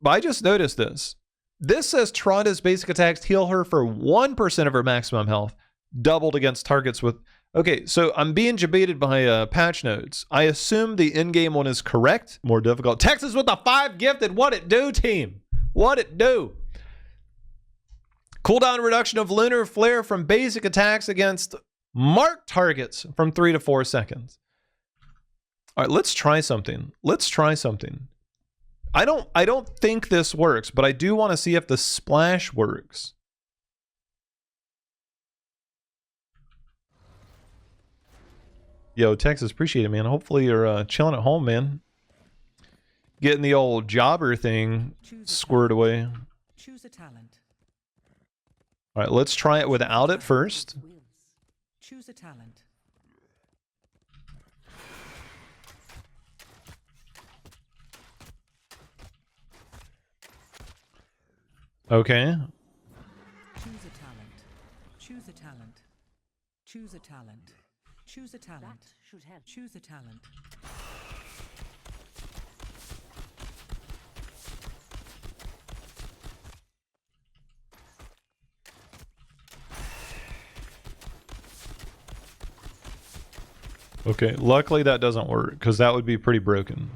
But I just noticed this. This says Tyrande's basic attacks heal her for 1% of her maximum health, doubled against targets with... Okay, so I'm being debated by patch notes. I assume the in-game one is correct. More difficult. Texas with the 5 gifted. What it do, team? What it do? Cooldown reduction of Lunar Flare from basic attacks against marked targets from 3 to 4 seconds. All right, let's try something. Let's try something. I don't think this works, but I do want to see if the splash works. Yo, Texas, appreciate it, man. Hopefully you're chilling at home, man. Getting the old jobber thing squared away. Choose a talent. All right, let's try it without it first. Choose a talent. Okay. Choose a talent. Choose a talent. Choose a talent. Choose a talent. That should help. Choose a talent. Okay, luckily that doesn't work, because that would be pretty broken.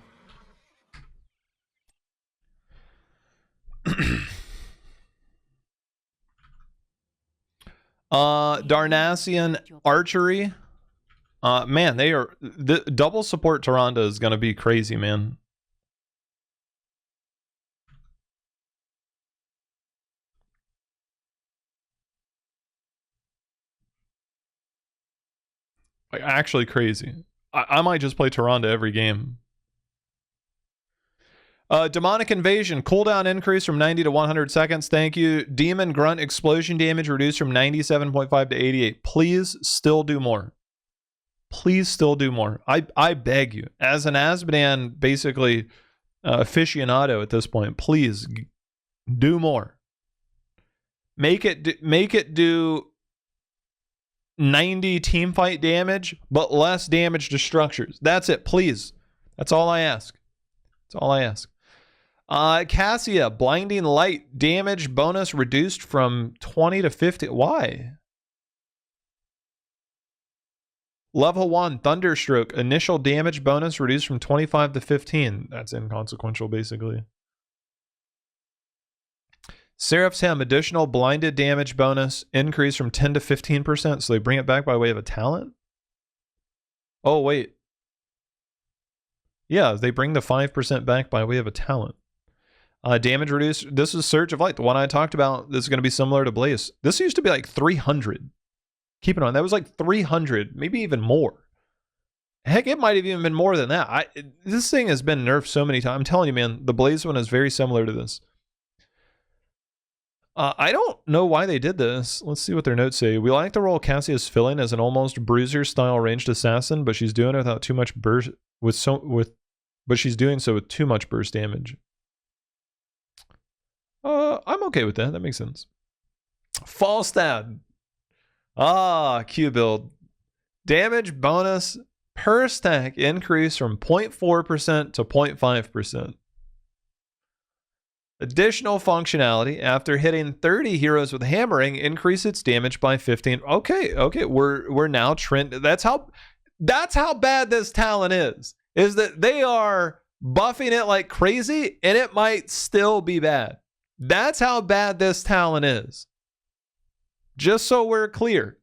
Darnassian archery. Man, they are the double support Tyrande is gonna be crazy, man. Like actually crazy. I might just play Tyrande every game. Demonic Invasion, cooldown increase from 90 to 100 seconds. Thank you. Demon Grunt explosion damage reduced from 97.5 to 88. Please still do more. Please still do more. I beg you. As an Azmodan, basically aficionado at this point, please do more. Make it do 90 teamfight damage, but less damage to structures. That's it, please. That's all I ask. That's all I ask. Cassia, blinding light damage bonus reduced from 20 to 50. Why? Level 1, Thunderstroke, initial damage bonus reduced from 25 to 15. That's inconsequential, basically. Seraph's Hem, additional blinded damage bonus increase from 10 to 15%. So they bring it back by way of a talent? Oh, wait. Yeah, they bring the 5% back by way of a talent. Damage reduced. This is Surge of Light, the one I talked about. This is going to be similar to Blaze. This used to be like 300. Keep it on. That was like 300, maybe even more. Heck, it might have even been more than that. This thing has been nerfed so many times. I'm telling you, man, the Blaze one is very similar to this. I don't know why they did this. Let's see what their notes say. We like to roll Cassia's filling as an almost bruiser style ranged assassin, but she's doing it without too much burst but she's doing so with too much burst damage. I'm okay with that. That makes sense. Falstad. Q build. Damage bonus per stack increase from 0.4% to 0.5%. Additional functionality after hitting 30 heroes with hammering, increase its damage by 15. Okay, we're now trend. That's how bad this talent is that they are buffing it like crazy and it might still be bad. That's how bad this talent is. Just so we're clear,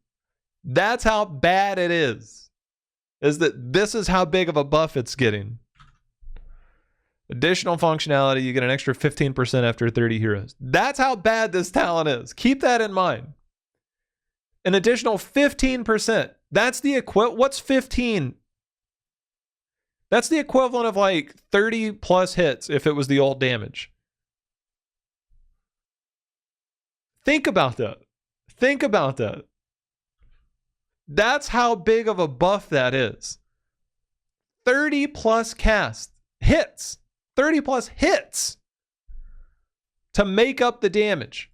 that's how bad it is that this is how big of a buff it's getting. Additional functionality, you get an extra 15% after 30 heroes. That's how bad this talent is. Keep that in mind. An additional 15%. That's the what's 15? That's the equivalent of like 30 plus hits if it was the old damage. Think about that. Think about that. That's how big of a buff that is. 30 plus cast hits. 30 plus hits to make up the damage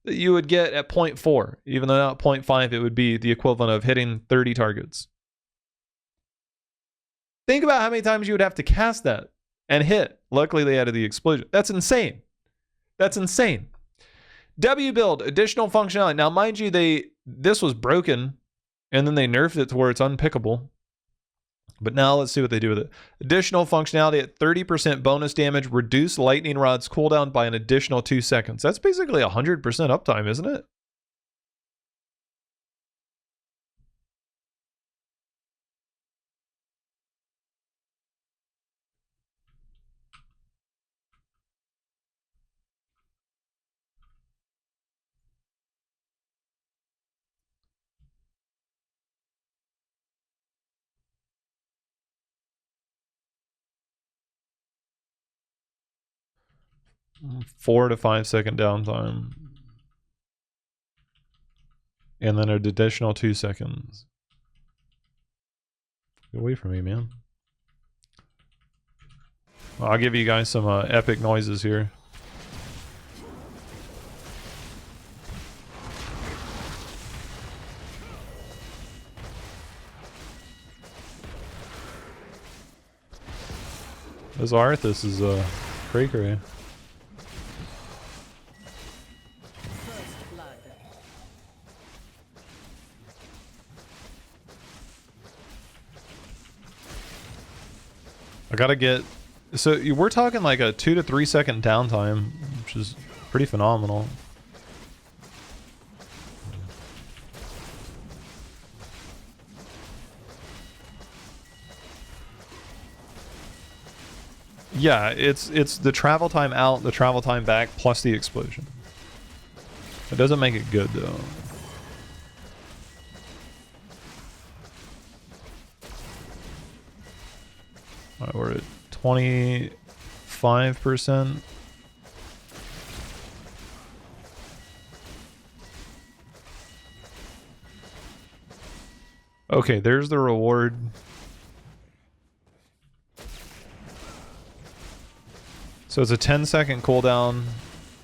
that you would get at 0.4. Even though not 0.5, it would be the equivalent of hitting 30 targets. Think about how many times you would have to cast that and hit. Luckily, they added the explosion. That's insane. That's insane. W build, additional functionality. Now, mind you, this was broken, and then they nerfed it to where it's unpickable. But now let's see what they do with it. Additional functionality at 30% bonus damage. Reduce lightning rod's cooldown by an additional 2 seconds. That's basically 100% uptime, isn't it? Four to 5 second downtime. And then an additional 2 seconds. Get away from me, man. I'll give you guys some epic noises here. This Arthas is cray cray. First blood. I gotta get. So we're talking like a 2 to 3 second downtime, which is pretty phenomenal. Yeah, it's the travel time out, the travel time back, plus the explosion. It doesn't make it good though. Alright, we're at 25%. Okay, there's the reward. So it's a 10-second cooldown.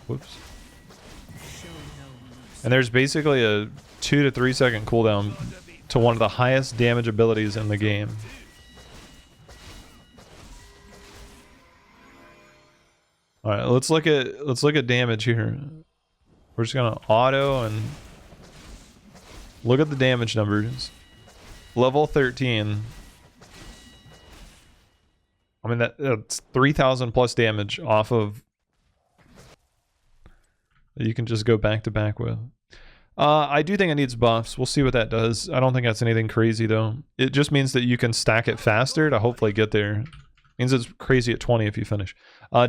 Whoops. And there's basically a 2 to 3 second cooldown to one of the highest damage abilities in the game. All right, let's look at damage here. We're just gonna auto and look at the damage numbers. Level 13. I mean that's 3,000 plus damage off of. You can just go back to back with. I do think it needs buffs. We'll see what that does. I don't think that's anything crazy though. It just means that you can stack it faster to hopefully get there. Means it's crazy at 20 if you finish.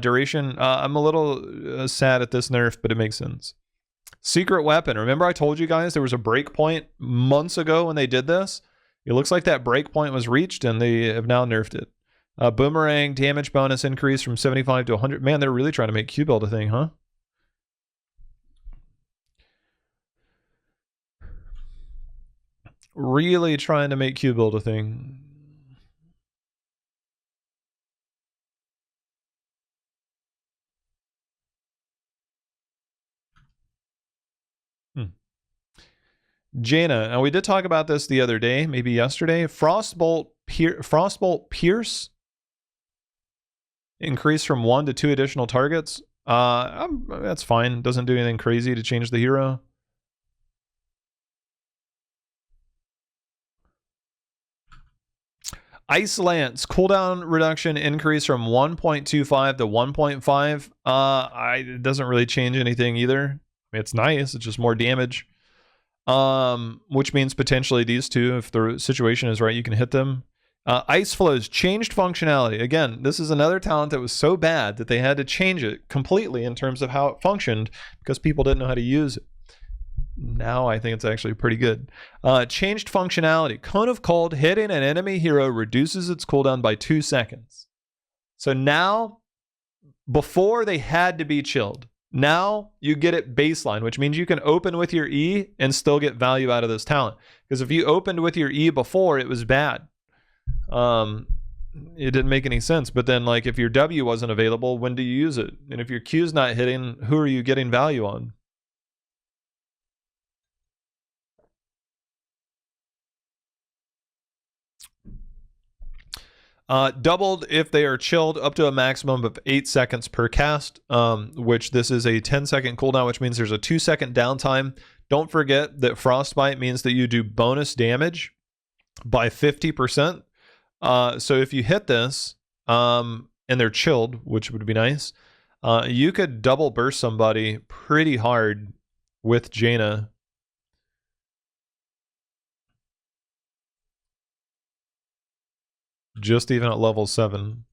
Duration, I'm a little sad at this nerf, but it makes sense. Secret weapon. Remember I told you guys there was a breakpoint months ago when they did this? It looks like that breakpoint was reached and they have now nerfed it. Boomerang, damage bonus increase from 75 to 100. Man, they're really trying to make Q-Build a thing, huh? Really trying to make Q-Build a thing. Jaina, and we did talk about this the other day, maybe yesterday. Frostbolt Pierce increase from 1 to 2 additional targets. That's fine. Doesn't do anything crazy to change the hero. Ice Lance cooldown reduction increase from 1.25 to 1.5. It doesn't really change anything either. I mean, it's nice. It's just more damage. Which means potentially these two, if the situation is right, you can hit them. Ice Flows changed functionality. Again, this is another talent that was so bad that they had to change it completely in terms of how it functioned because people didn't know how to use it. Now I think it's actually pretty good. Changed functionality. Cone of Cold hitting an enemy hero reduces its cooldown by 2 seconds. So now, before they had to be chilled. Now you get it baseline, which means you can open with your E and still get value out of this talent. Because if you opened with your E before, it was bad. It didn't make any sense. But then, like, if your W wasn't available, when do you use it? And if your Q's not hitting, who are you getting value on? Doubled if they are chilled up to a maximum of 8 seconds per cast, which this is a 10-second cooldown, which means there's a 2-second downtime. Don't forget that Frostbite means that you do bonus damage by 50%. So if you hit this and they're chilled, which would be nice, you could double burst somebody pretty hard with Jaina. Just even at level 7.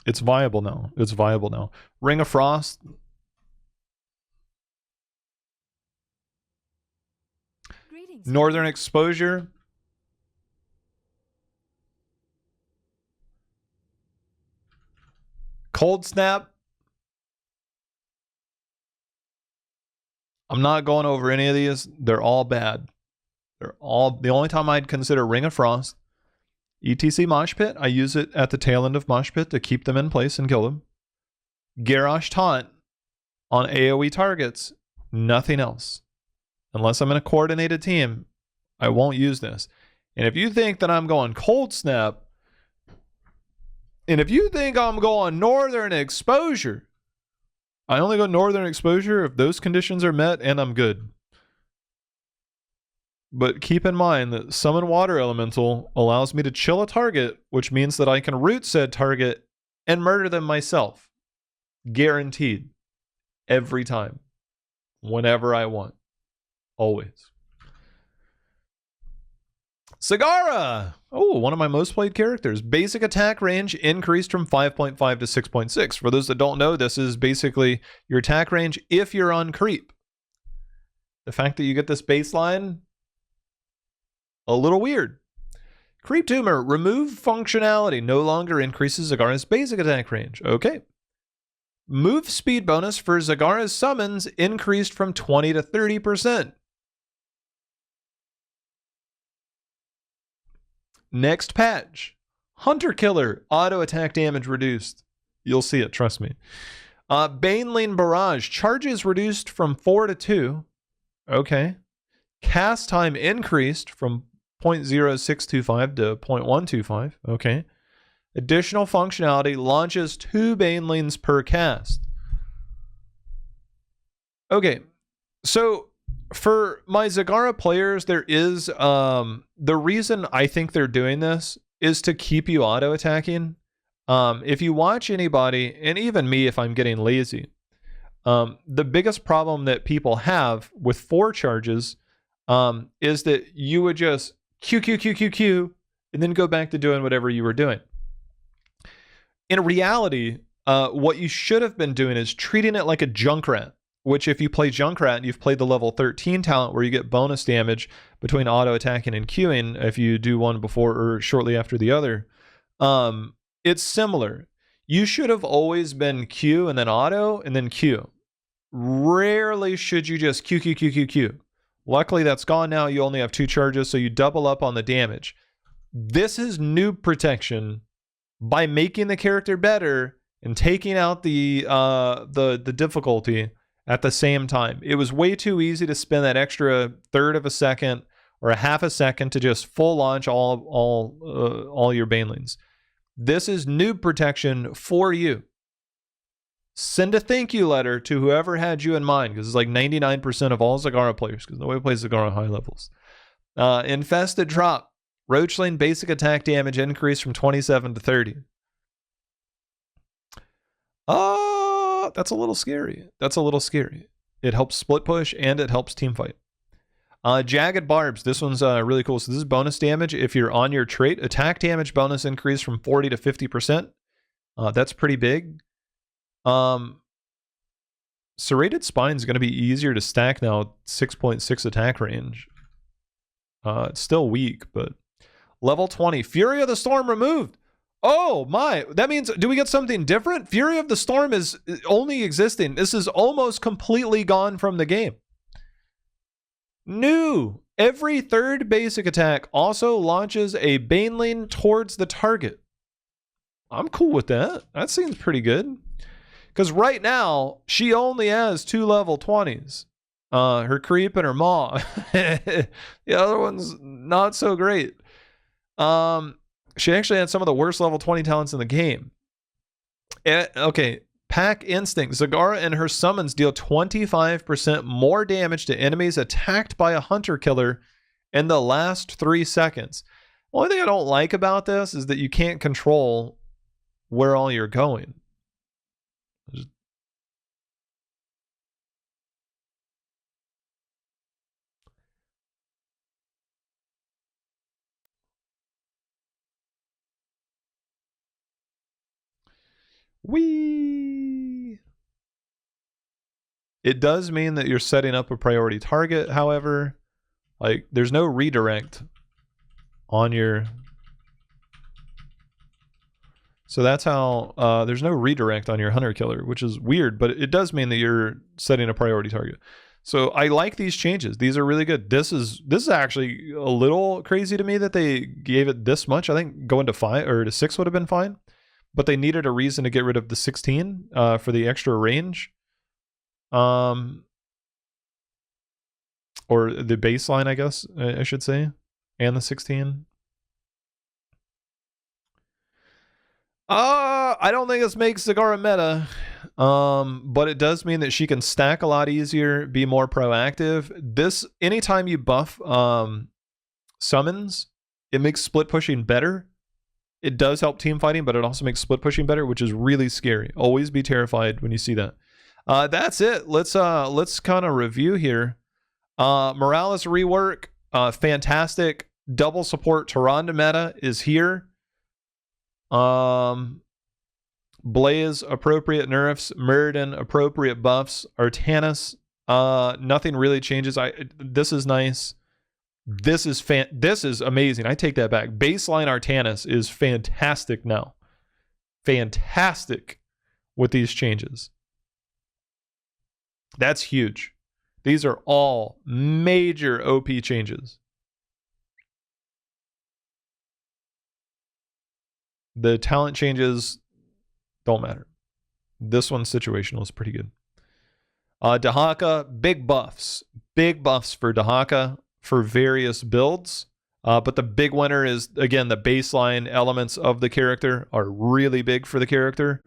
It's viable now. It's viable now. Ring of Frost. Greetings. Northern Exposure. Cold Snap. I'm not going over any of these. They're all bad. They're all, the only time I'd consider Ring of Frost. ETC Mosh Pit. I use it at the tail end of Mosh Pit to keep them in place and kill them. Garrosh Taunt on AoE targets. Nothing else. Unless I'm in a coordinated team, I won't use this. And if you think that I'm going Cold Snap, and if you think I'm going Northern Exposure, I only go Northern Exposure if those conditions are met and I'm good. But keep in mind that Summon Water Elemental allows me to chill a target, which means that I can root said target and murder them myself. Guaranteed. Every time. Whenever I want. Always. Zagara! Oh, one of my most played characters. Basic attack range increased from 5.5 to 6.6. For those that don't know, this is basically your attack range if you're on creep. The fact that you get this baseline, a little weird. Creep Tumor, remove functionality, no longer increases Zagara's basic attack range. Okay. Move speed bonus for Zagara's summons increased from 20 to 30%. Next patch. Hunter Killer, auto attack damage reduced. You'll see it, trust me. Baneling Barrage, charges reduced from 4 to 2. Okay. Cast time increased from 0.0625 to 0.125. Okay. Additional functionality, launches 2 Banelings per cast. Okay. So for my Zagara players, there is the reason I think they're doing this is to keep you auto attacking. If you watch anybody, and even me if I'm getting lazy, the biggest problem that people have with 4 charges is that you would just Q, and then go back to doing whatever you were doing. In reality, what you should have been doing is treating it like a Junkrat, which if you play Junkrat and you've played the level 13 talent where you get bonus damage between auto attacking and queuing if you do one before or shortly after the other, it's similar. You should have always been Q and then auto and then Q. Rarely should you just Q. Luckily that's gone now. You only have 2 charges, so you double up on the damage. This is noob protection by making the character better and taking out the difficulty at the same time. It was way too easy to spend that extra third of a second or a half a second to just full launch all your Banelings. This is noob protection for you. Send a thank you letter to whoever had you in mind, because it's like 99% of all Zagara players, because nobody plays Zagara high levels. Infested Drop. Roachling basic attack damage increased from 27 to 30. That's a little scary. It helps split push and it helps team fight. Jagged Barbs. This one's really cool. So this is bonus damage. If you're on your trait, attack damage bonus increase from 40 to 50%. That's pretty big. Serrated Spine is going to be easier to stack now. 6.6 attack range. It's still weak, but level 20. Fury of the Storm removed. Oh my, that means, do we get something different? Fury of the Storm is only existing. This is almost completely gone from the game. New. Every 3rd basic attack also launches a Baneling towards the target. I'm cool with that. That seems pretty good. Because right now, she only has 2 level 20s. Her creep and her maw. The other one's not so great. She actually had some of the worst level 20 talents in the game. Okay, Pack Instinct. Zagara and her summons deal 25% more damage to enemies attacked by a hunter killer in the last 3 seconds. Only thing I don't like about this is that you can't control where all you're going. Whee! It does mean that you're setting up a priority target, however. Like, there's no redirect on your... So that's how... there's no redirect on your hunter killer, which is weird, but it does mean that you're setting a priority target. So I like these changes. These are really good. This is actually a little crazy to me that they gave it this much. I think going to 5 or to 6 would have been fine, but they needed a reason to get rid of the 16 for the extra range, or the baseline, I guess I should say, and the 16. I don't think this makes Zagara meta. But it does mean that she can stack a lot easier, be more proactive. This, anytime you buff summons, it makes split pushing better. It does help team fighting, but it also makes split pushing better, which is really scary. Always be terrified when you see that. That's it. Let's kind of review here. Morales rework, fantastic. Double support Tyrande meta is here. Blaze, appropriate nerfs. Muradin, appropriate buffs. Artanis, nothing really changes. This is nice. This is amazing. I take that back. Baseline Artanis is fantastic now. Fantastic with these changes. That's huge. These are all major OP changes. The talent changes don't matter. This one's situational is pretty good. Dehaka, big buffs. Big buffs for Dehaka for various builds. But the big winner is, again, the baseline elements of the character are really big for the character.